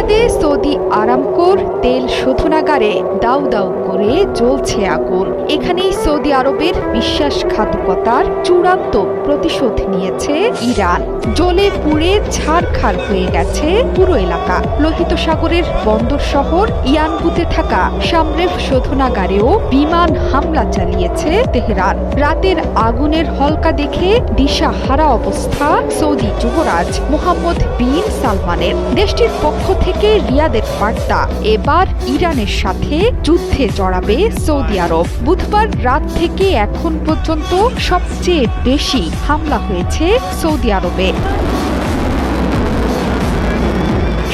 রিয়াদে Saudi আরামকোর তেল শোধনাগারে দাউ দাউ করে জ্বলছে আগুন। এখানেই সৌদি আরবের বিশ্বাসঘাতকতার চূড়ান্ত প্রতিশোধ নিয়েছে ইরান। জ্বলে পুড়ে ছারখার হয়ে গেছে পুরো এলাকা। লোহিত সাগরের বন্দর শহর ইয়ানবুতে থাকা সামরেফ শোধনাগারেও বিমান হামলা চালিয়েছে তেহরান। রাতের আগুনের হলকা দেখে দিশাহারা অবস্থা সৌদি যুবরাজ মোহাম্মদ বিন সালমানের। দেশটির পক্ষ থেকে রিয়াদের বার্তা, এবার ইরানের সাথে যুদ্ধে জড়াবে সৌদি আরব। বুধবার রাত থেকে এখন পর্যন্ত সবচেয়ে বেশি হামলা হয়েছে সৌদি আরবে।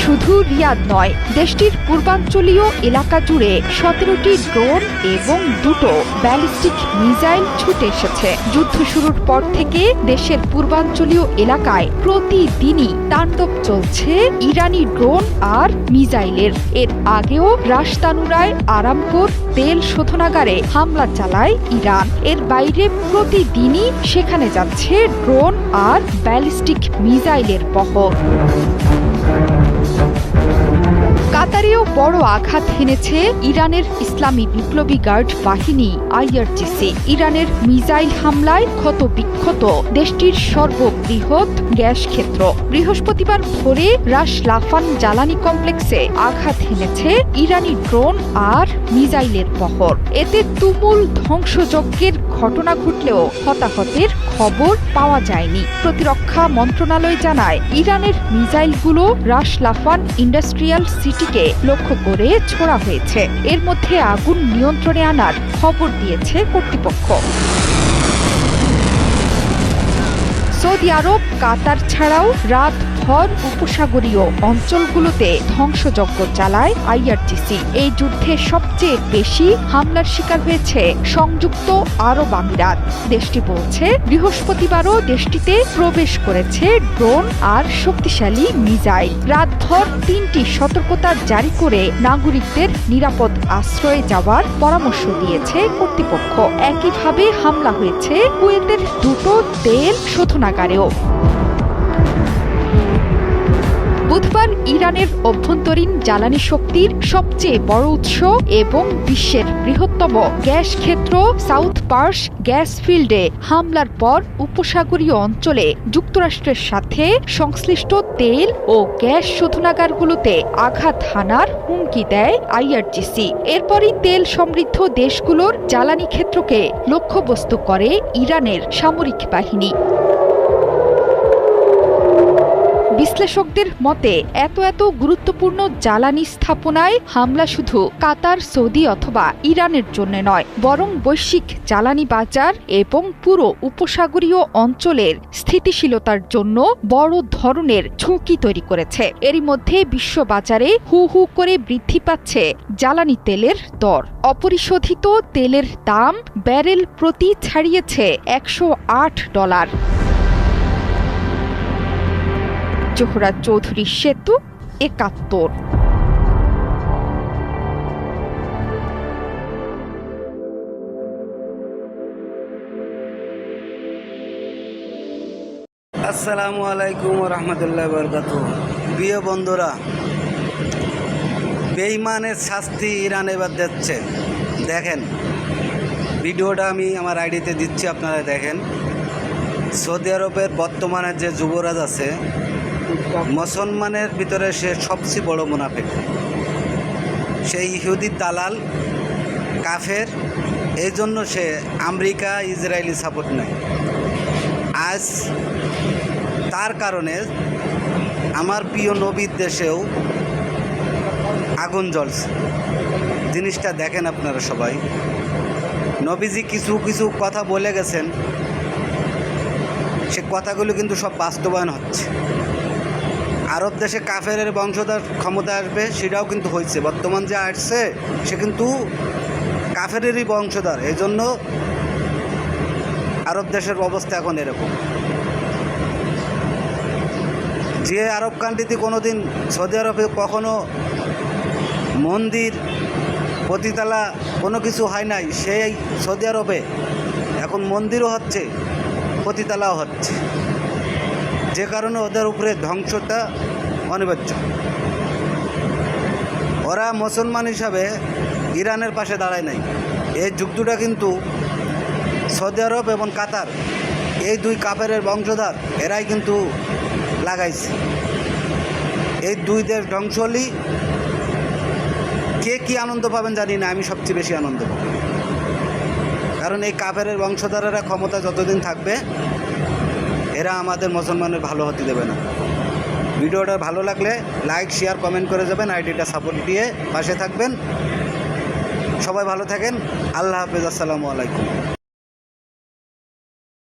শুধু রিয়াদ নয়, দেশটির পূর্বাঞ্চলীয় এলাকা জুড়ে 17টি ড্রোন এবং 2টো ব্যালিস্টিক মিসাইল ছুটে এসেছে। যুদ্ধ শুরুর পর থেকে দেশের পূর্বাঞ্চলীয় এলাকায় প্রতিদিনই তাণ্ডব চলছে ইরানি ড্রোন আর মিসাইলের। এর আগেও রাশতানুরায় আরামকোর তেল শোধনাগারে হামলা চালায় ইরান। এর বাইরে প্রতিদিনই সেখানে যাচ্ছে ড্রোন আর ব্যালিস্টিক মিসাইলের বহর। কাতারেও বড় আঘাত হেনেছে ইরানের ইসলামী বিপ্লবী গার্ড বাহিনী আইআরজিসি। ইরানের মিসাইল হামলায় ক্ষত বিক্ষত দেশটির সর্ববৃহৎ গ্যাস ক্ষেত্র। বৃহস্পতিবার ভোরে রাশ লাফান জ্বালানি কমপ্লেক্সে আঘাত হেনেছে ইরানি ড্রোন আর মিসাইলের বহর। এতে তুমুল ধ্বংসযজ্ঞের ঘটনা ঘটলেও হতাহতের খবর পাওয়া যায়নি। প্রতিরক্ষা মন্ত্রণালয় জানায়, ইরানের মিসাইলগুলো রাশ লাফান ইন্ডাস্ট্রিয়াল সিটিকে লক্ষ্য করে ছোড়া হয়েছে। এর মধ্যে আগুন নিয়ন্ত্রণে আনার খবর দিয়েছে কর্তৃপক্ষ। সৌদি আরব, কাতার ছাড়াও রাতভর উপসাগরীয় অঞ্চলগুলোতে ধ্বংসযজ্ঞ চালায় আইআরজিসি। এই যুদ্ধে সবচেয়ে বেশি হামলার শিকার হয়েছে সংযুক্ত আরব আমিরাত। দেশটি বলছে, বৃহস্পতিবারও দেশটিতে প্রবেশ করেছে ড্রোন আর শক্তিশালী মিসাইল। রাতভর 3টি সতর্কতা জারি করে নাগরিকদের নিরাপদ আশ্রয়ে যাওয়ার পরামর্শ দিয়েছে কর্তৃপক্ষ। একইভাবে হামলা হয়েছে কুয়েতের 2টো তেল শোধনাগারেও। বুধবার ইরানের অভ্যন্তরীণ জ্বালানি শক্তির সবচেয়ে বড় উৎস এবং বিশ্বের বৃহত্তম গ্যাস ক্ষেত্র সাউথ পার্স গ্যাস ফিল্ডে হামলার পর উপসাগরীয় অঞ্চলে যুক্তরাষ্ট্রের সাথে সংশ্লিষ্ট তেল ও গ্যাস শোধনাগারগুলোতে আঘাত হানার হুমকি দেয় আইআরজিসি। এরপরই তেল সমৃদ্ধ দেশগুলোর জ্বালানি ক্ষেত্রকে লক্ষ্যবস্তু করে ইরানের সামরিক বাহিনী। বিশ্লেষকদের মতে, এত গুরুত্বপূর্ণ জ্বালানি স্থাপনায় হামলা শুধু কাতার, সৌদি অথবা ইরানের জন্য নয়, বরং বৈশ্বিক জ্বালানি বাজার এবং পুরো উপসাগরীয় অঞ্চলের স্থিতিশীলতার জন্য বড় ধরনের ঝুঁকি তৈরি করেছে। এরই মধ্যে বিশ্ববাজারে হু হু করে বৃদ্ধি পাচ্ছে জ্বালানি তেলের দর। অপরিশোধিত তেলের দাম ব্যারেল প্রতি ছাড়িয়েছে $108। জোহরা চৌধুরী, সেতু, ৭১। আসসালামু আলাইকুম রহমতুল্লাহ বরকাতুহু। প্রিয় বন্ধুরা, বেঈমানের শাস্তি ইরান এবার দিচ্ছে। দেখেন, ভিডিওটা আমি আমার আইডিতে দিচ্ছি, আপনারা দেখেন। সৌদি আরবের বর্তমানে যে যুবরাজ আছে, মুসলমানের ভিতরে সে সবচেয়ে বড় মুনাফিক। সেই ইহুদি দালাল, কাফের। এই জন্য সে আমেরিকা, ইসরায়েলি সাপোর্ট নেয়। আজ তার কারণে আমার প্রিয় নবীর দেশেও আগুন জ্বলছে। জিনিসটা দেখেন আপনারা সবাই। নবীজি কিছু কিছু কথা বলে গেছেন, সে কথাগুলো কিন্তু সব বাস্তবায়ন হচ্ছে। আরব দেশে কাফেরের বংশধর ক্ষমতা আসবে, সেটাও কিন্তু হয়েছে। বর্তমান যে আসছে সে কিন্তু কাফেরেরই বংশধর। এই জন্য আরব দেশের অবস্থা এখন এরকম। যে আরব কান্ট্রিতে কোনো দিন, সৌদি আরবে কখনো মন্দির, পতিতালা কোনো কিছু হয় নাই, সেই সৌদি আরবে এখন মন্দিরও হচ্ছে, পতিতালাও হচ্ছে। যে কারণে ওদের উপরে ধ্বংসটা অনিবার্য। ওরা মুসলমান হিসাবে ইরানের পাশে দাঁড়ায় নাই। এই যুদ্ধটা কিন্তু সৌদি আরব এবং কাতার, এই দুই কাফেরের বংশধর এরাই কিন্তু লাগাইছে। এই দুই দেশ ধ্বংস হলেই কে কী আনন্দ পাবেন জানি না, আমি সবচেয়ে বেশি আনন্দ পাব। কারণ এই কাফেরের বংশধরেরা ক্ষমতা যতদিন থাকবে এরা আমাদের মুসলমানের ভালো হতে দেবে না। ভিডিওটা ভালো লাগলে লাইক শেয়ার কমেন্ট করে যাবেন, আইডিটা সাপোর্ট দিয়ে পাশে থাকবেন। সবাই ভালো থাকেন। আল্লাহ হাফেজ। আসসালামু আলাইকুম।